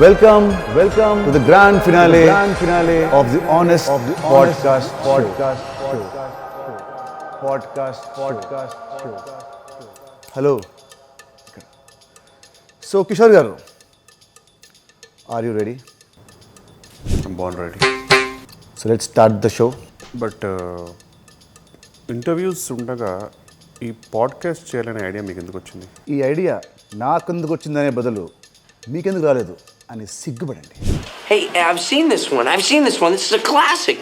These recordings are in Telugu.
Welcome to the grand finale of the Honest Podcast Show. Hello. So, Kishore garu, are you ready? I'm born ready. So, let's start the show. But interviews ఉండగా ఈ పాడ్కాస్ట్ చేయాలనే ఐడియా మీకు ఎందుకు వచ్చింది? ఈ ఐడియా నాకెందుకు వచ్చిందనే బదులు మీకెందుకు రాలేదు అని సిగ్గుపడండి. Hey, I've seen this one. This is a classic.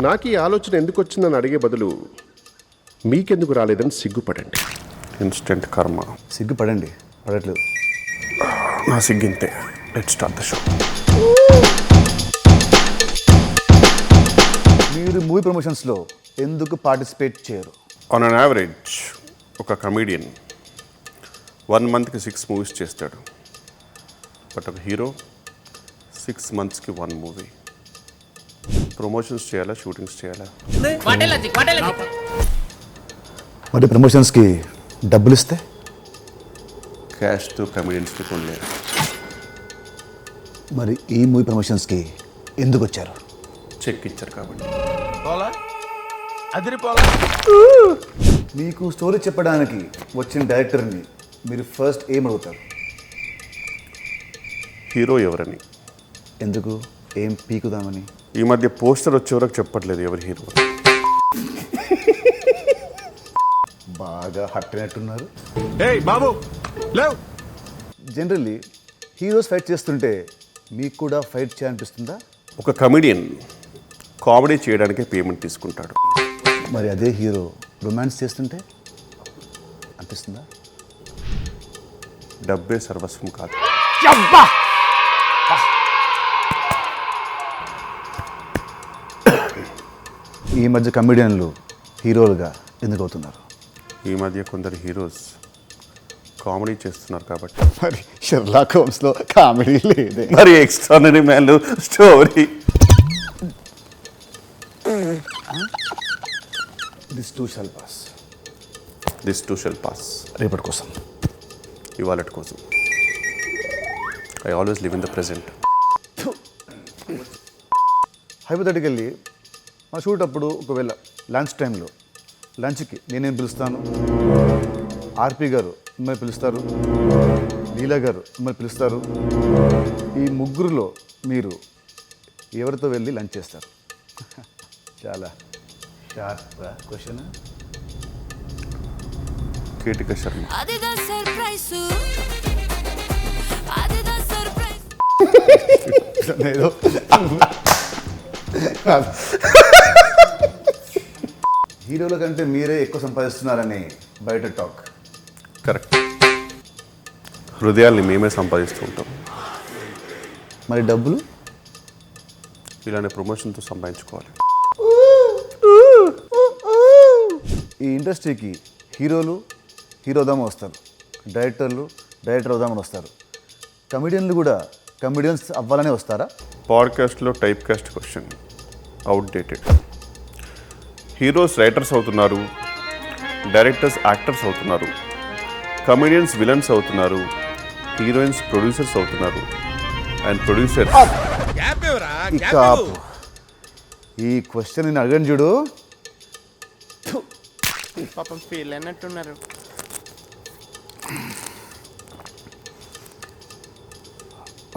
నాకు ఈ ఆలోచన ఎందుకు వచ్చిందని అడిగే బదులు మీకెందుకు రాలేదని సిగ్గుపడండి. ఇన్స్టెంట్ కర్మ. సిగ్గుపడండి, పడట్లేదు. నా సిగ్గింతే. Let's start the show. మీరు మూవీ ప్రమోషన్స్లో ఎందుకు పార్టిసిపేట్ చేయరు? ఆన్ అన్ యావరేజ్ ఒక కమీడియన్ 1 monthకి 6 movies చేస్తాడు. బట్ ఒక హీరో 6 monthsకి 1 movie. ప్రమోషన్స్ చేయాలా, షూటింగ్స్ చేయాలా? మరి ప్రమోషన్స్కి డబ్బులు ఇస్తే క్యాష్తో కమీడియన్స్కి కొనలేరు. మరి ఈ మూవీ ప్రమోషన్స్కి ఎందుకు వచ్చారు? చెక్ ఇచ్చారు కాబట్టి. మీకు స్టోరీ చెప్పడానికి వచ్చిన డైరెక్టర్ని మీరు ఫస్ట్ ఏం అడుగుతారు? హీరో ఎవరని. ఎందుకు? ఏం పీకుదామని? ఈ మధ్య పోస్టర్ వచ్చే వరకు చెప్పట్లేదు ఎవరి హీరో. బాగా హట్ అయినట్టున్నారు. బాబు లేవ్. జనరల్లీ హీరోస్ ఫైట్ చేస్తుంటే మీకు కూడా ఫైట్ చేయాలనిపిస్తుందా? ఒక కమెడియన్ కామెడీ చేయడానికే పేమెంట్ తీసుకుంటాడు. మరి అదే హీరో రొమాన్స్ చేస్తుంటే అనిపిస్తుందా? డబ్బే సర్వస్వం కాదు. ఈ మధ్య కమెడియన్లు హీరోలుగా ఎందుకు అవుతున్నారు? ఈ మధ్య కొందరు హీరోస్ కామెడీ చేస్తున్నారు కాబట్టి. మరి షెర్లాక్ హోమ్స్లో కామెడీ లేదే. మరి ఎక్స్ట్రానరీ మ్యాన్లు story. This too shall pass. This too shall pass. రేపటి కోసం, ఇవాళటి కోసం. I always live in the present. Hypothetically మా షూట్ అప్పుడు ఒకవేళ లంచ్ టైంలో లంచ్కి నేనేం పిలుస్తాను, ఆర్పి గారు మిమ్మల్ని పిలుస్తారు, లీలా గారు మిమ్మల్ని పిలుస్తారు. ఈ ముగ్గురులో మీరు ఎవరితో వెళ్ళి లంచ్ చేస్తారు? చాలా షార్ప్ క్వశ్చన్. కీటిక శర్మ. ఏదో హీరోల కంటే మీరే ఎక్కువ సంపాదిస్తున్నారని బయట టాక్. కరెక్ట్. హృదయాల్ని మేమే సంపాదిస్తూ ఉంటాం. మరి డబ్బులు? ఇలానే ప్రమోషన్తో సంపాదించుకోవాలి. ఈ ఇండస్ట్రీకి హీరోలు హీరో అవుదామని వస్తారు, డైరెక్టర్లు డైరెక్టర్ అవుదామని వస్తారు, కమెడియన్లు కూడా కమెడియన్స్ అవ్వాలనే వస్తారా? పాడ్కాస్ట్లో typecast question outdated. Heroes writers అవుతున్నారు, డైరెక్టర్స్ యాక్టర్స్ అవుతున్నారు, కమెడియన్స్ విలన్స్ అవుతున్నారు, హీరోయిన్స్ ప్రొడ్యూసర్స్ అవుతున్నారు, అండ్ ప్రొడ్యూసర్స్. ఇక ఆపు. ఈ క్వశ్చన్ నేను అడగను చూడు. పాపం ఫీల్ అయినట్టున్నారు.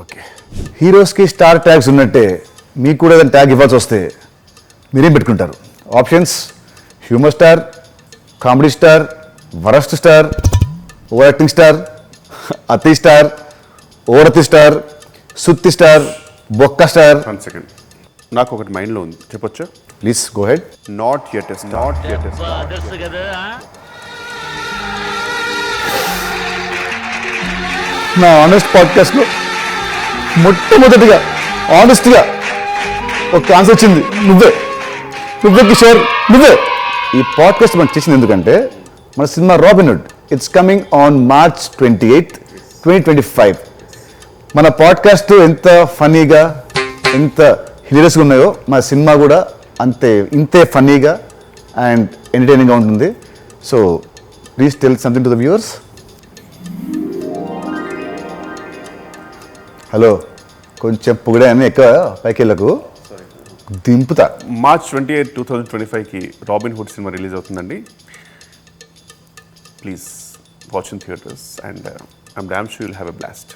ఓకే, హీరోస్కి స్టార్ ట్యాగ్స్ ఉన్నట్టే మీకు కూడా ఏదైనా ట్యాగ్ ఇవ్వాల్సి వస్తే మీరేం పెట్టుకుంటారు? Options: humour star, comedy star, worst star, overacting star, అతి స్టార్, ఓరతి స్టార్, సుత్తి స్టార్, బొక్క స్టార్. 1 second. నాకు ఒకటి మైండ్లో ఉంది, చెప్పొచ్చా? Please go head. Not yet a star. నా ఆనెస్ట్ పాడ్కాస్ట్లో మొట్టమొదటిగా ఆనెస్ట్గా ఒక ఆన్సర్ వచ్చింది. నువ్వే కిషోర్, నువ్వే. ఈ పాడ్కాస్ట్ మనం చేసింది ఎందుకంటే మన cinema robin hood it's coming on March 28, 2025. మన పాడ్కాస్ట్ ఎంత ఫన్నీగా, ఎంత హిలేరియస్గా ఉన్నాయో మన సినిమా కూడా ఇంతే ఫన్నీగా అండ్ ఎంటర్టైనింగ్గా ఉంటుంది. So please tell something to the viewers. Hello, కొంచెం పొగిడే అని ఎక్కువ పైకి వెళ్ళకు దింపుతా. మార్చ్ 28, 2025కి రాబిన్ హుడ్ సినిమా రిలీజ్ అవుతుందండి. Please watch in theatres and I'm damn sure you'll have a blast.